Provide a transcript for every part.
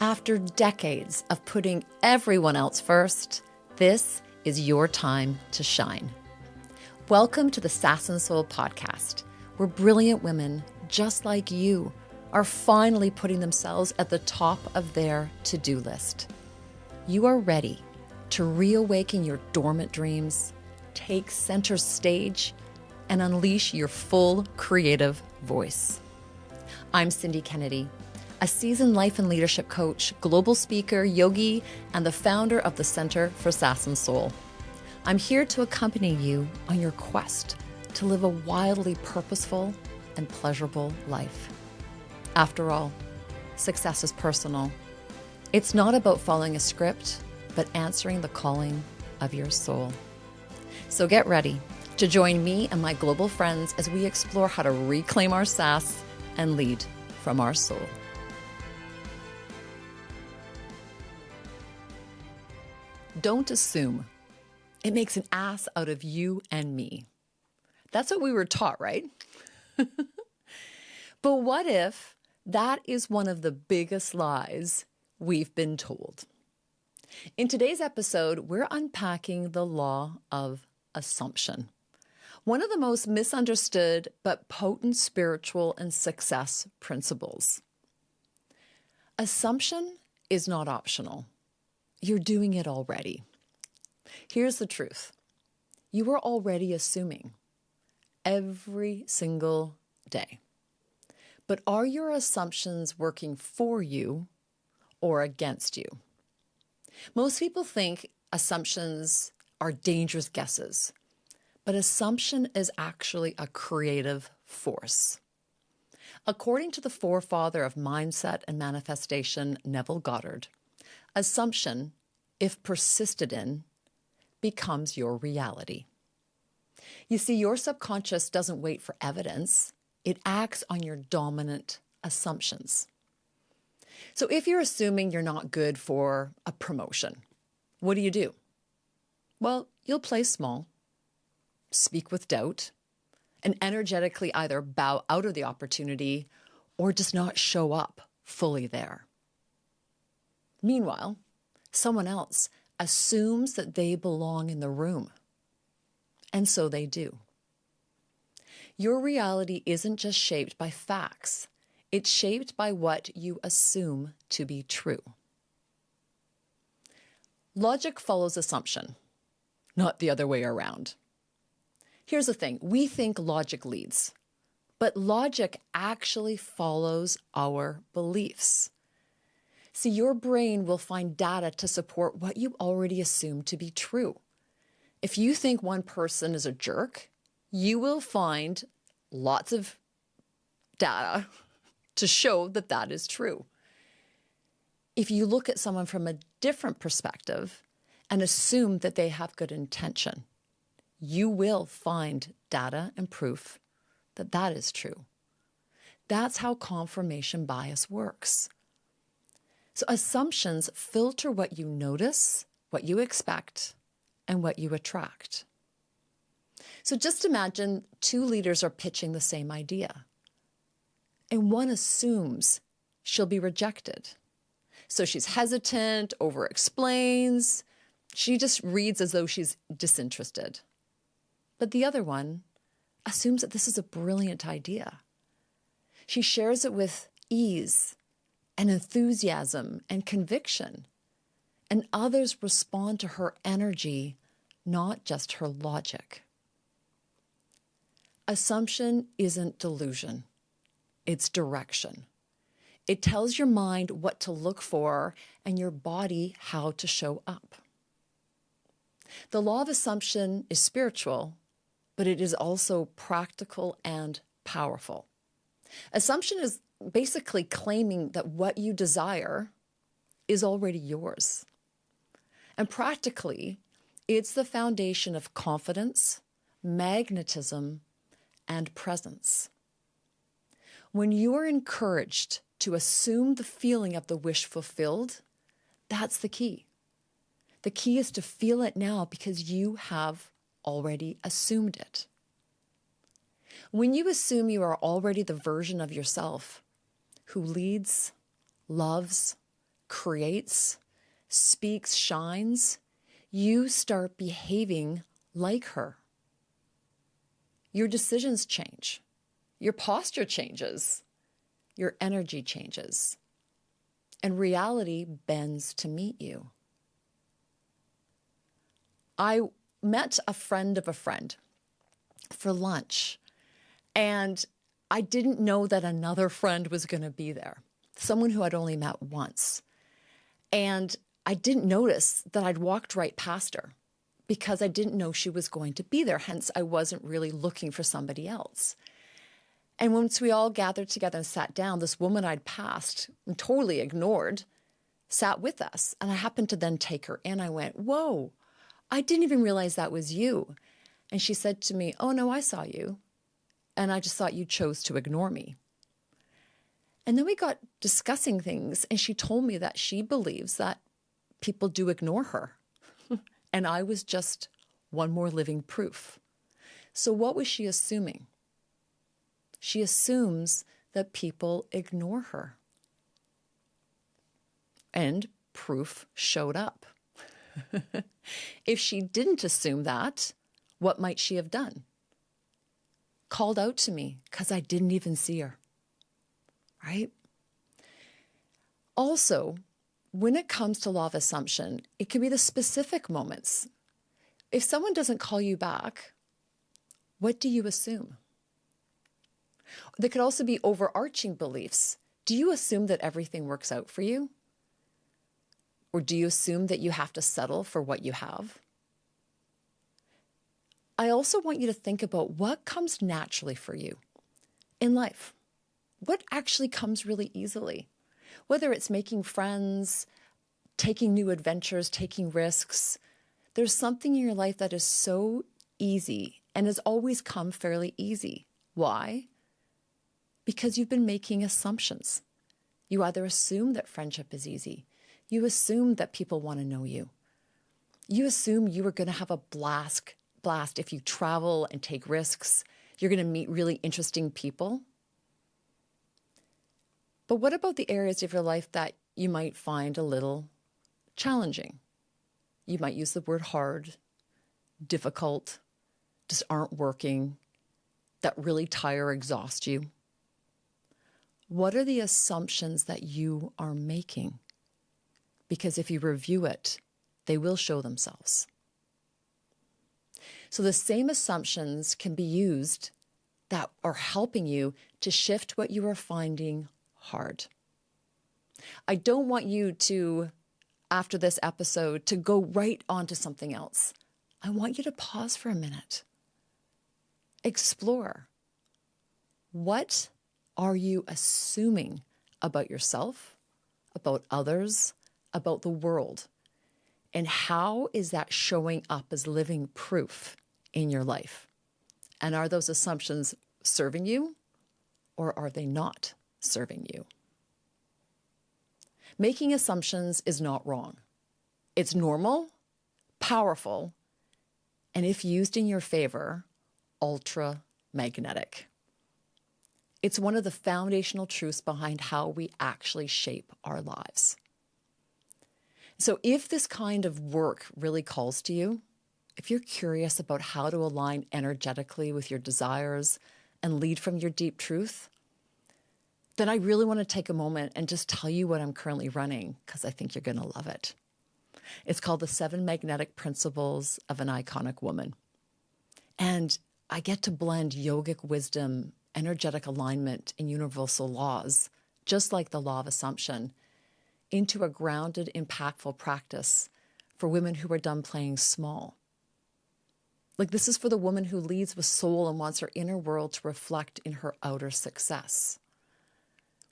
After decades of putting everyone else first, this is your time to shine. Welcome to the Sass and Soul podcast, where brilliant women just like you are finally putting themselves at the top of their to-do list. You are ready to reawaken your dormant dreams, take center stage, and unleash your full creative voice. I'm Cindy Kennedy, a seasoned life and leadership coach, global speaker, yogi, and the founder of the Center for Sass and Soul. I'm here to accompany you on your quest to live a wildly purposeful and pleasurable life. After all, success is personal. It's not about following a script, but answering the calling of your soul. So get ready to join me and my global friends as we explore how to reclaim our sass and lead from our soul. Don't assume. It makes an ass out of you and me. That's what we were taught, right? But what if that is one of the biggest lies we've been told? In today's episode, we're unpacking the law of assumption, one of the most misunderstood but potent spiritual and success principles. Assumption is not optional. You're doing it already. Here's the truth. You are already assuming every single day. But are your assumptions working for you or against you? Most people think assumptions are dangerous guesses, but assumption is actually a creative force. According to the forefather of mindset and manifestation, Neville Goddard, assumption, if persisted in, becomes your reality. You see, your subconscious doesn't wait for evidence. It acts on your dominant assumptions. So if you're assuming you're not good for a promotion, what do? Well, you'll play small, speak with doubt, and energetically either bow out of the opportunity or just not show up fully there. Meanwhile, someone else assumes that they belong in the room, and so they do. Your reality isn't just shaped by facts. It's shaped by what you assume to be true. Logic follows assumption, not the other way around. Here's the thing. We think logic leads, but logic actually follows our beliefs. See, your brain will find data to support what you already assume to be true. If you think one person is a jerk, you will find lots of data to show that that is true. If you look at someone from a different perspective and assume that they have good intention, you will find data and proof that that is true. That's how confirmation bias works. So assumptions filter what you notice, what you expect, and what you attract. So just imagine two leaders are pitching the same idea, and one assumes she'll be rejected. So she's hesitant, over-explains. She just reads as though she's disinterested. But the other one assumes that this is a brilliant idea. She shares it with ease and enthusiasm and conviction, and others respond to her energy, not just her logic. Assumption isn't delusion. It's direction. It tells your mind what to look for and your body how to show up. The law of assumption is spiritual, but it is also practical and powerful. Assumption is basically claiming that what you desire is already yours. And practically, it's the foundation of confidence, magnetism, and presence. When you are encouraged to assume the feeling of the wish fulfilled, that's the key. The key is to feel it now because you have already assumed it. When you assume you are already the version of yourself who leads, loves, creates, speaks, shines, you start behaving like her. Your decisions change. Your posture changes. Your energy changes. And reality bends to meet you. I met a friend of a friend for lunch, and I didn't know that another friend was going to be there, someone who I'd only met once. And I didn't notice that I'd walked right past her because I didn't know she was going to be there. Hence, I wasn't really looking for somebody else. And once we all gathered together and sat down, this woman I'd passed and totally ignored sat with us. And I happened to then take her in. I went, whoa, I didn't even realize that was you. And she said to me, oh, no, I saw you. And I just thought you chose to ignore me. And then we got discussing things. And she told me that she believes that people do ignore her. And I was just one more living proof. So what was she assuming? She assumes that people ignore her. And proof showed up. If she didn't assume that, what might she have done? Called out to me because I didn't even see her. Right? Also, when it comes to law of assumption, it can be the specific moments. If someone doesn't call you back, what do you assume? There could also be overarching beliefs. Do you assume that everything works out for you? Or do you assume that you have to settle for what you have? I also want you to think about what comes naturally for you in life. What actually comes really easily? Whether it's making friends, taking new adventures, taking risks, there's something in your life that is so easy and has always come fairly easy. Why? Because you've been making assumptions. You either assume that friendship is easy. You assume that people want to know you. You assume you are going to have a blast if you travel and take risks. You're going to meet really interesting people. But what about the areas of your life that you might find a little challenging? You might use the word hard, difficult, just aren't working, that really tire or exhaust you. What are the assumptions that you are making? Because if you review it, they will show themselves. So the same assumptions can be used that are helping you to shift what you are finding hard. I don't want you to, after this episode, to go right on to something else. I want you to pause for a minute. Explore. What are you assuming about yourself, about others, about the world? And how is that showing up as living proof in your life? And are those assumptions serving you, or are they not serving you? Making assumptions is not wrong. It's normal, powerful, and if used in your favor, ultra magnetic. It's one of the foundational truths behind how we actually shape our lives. So if this kind of work really calls to you, if you're curious about how to align energetically with your desires and lead from your deep truth, then I really want to take a moment and just tell you what I'm currently running, because I think you're going to love it. It's called the 7 Magnetic Principles of an Iconic Woman. And I get to blend yogic wisdom, energetic alignment, and universal laws, just like the law of assumption, into a grounded, impactful practice for women who are done playing small. Like, this is for the woman who leads with soul and wants her inner world to reflect in her outer success.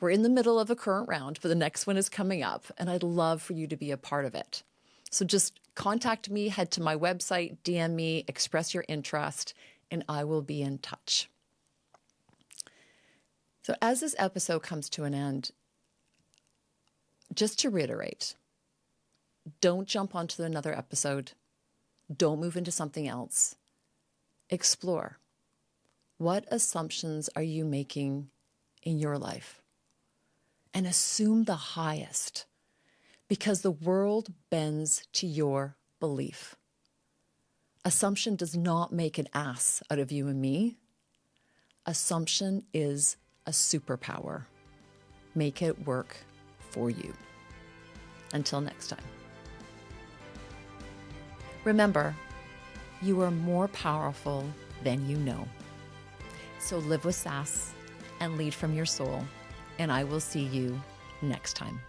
We're in the middle of a current round, but the next one is coming up, and I'd love for you to be a part of it. So just contact me, head to my website, DM me, express your interest, and I will be in touch. So as this episode comes to an end, just to reiterate, don't jump onto another episode. Don't move into something else. Explore. What assumptions are you making in your life? And assume the highest. because the world bends to your belief. Assumption does not make an ass out of you and me. Assumption is a superpower. Make it work for you. Until next time. Remember, you are more powerful than you know. So live with sass and lead from your soul, and I will see you next time.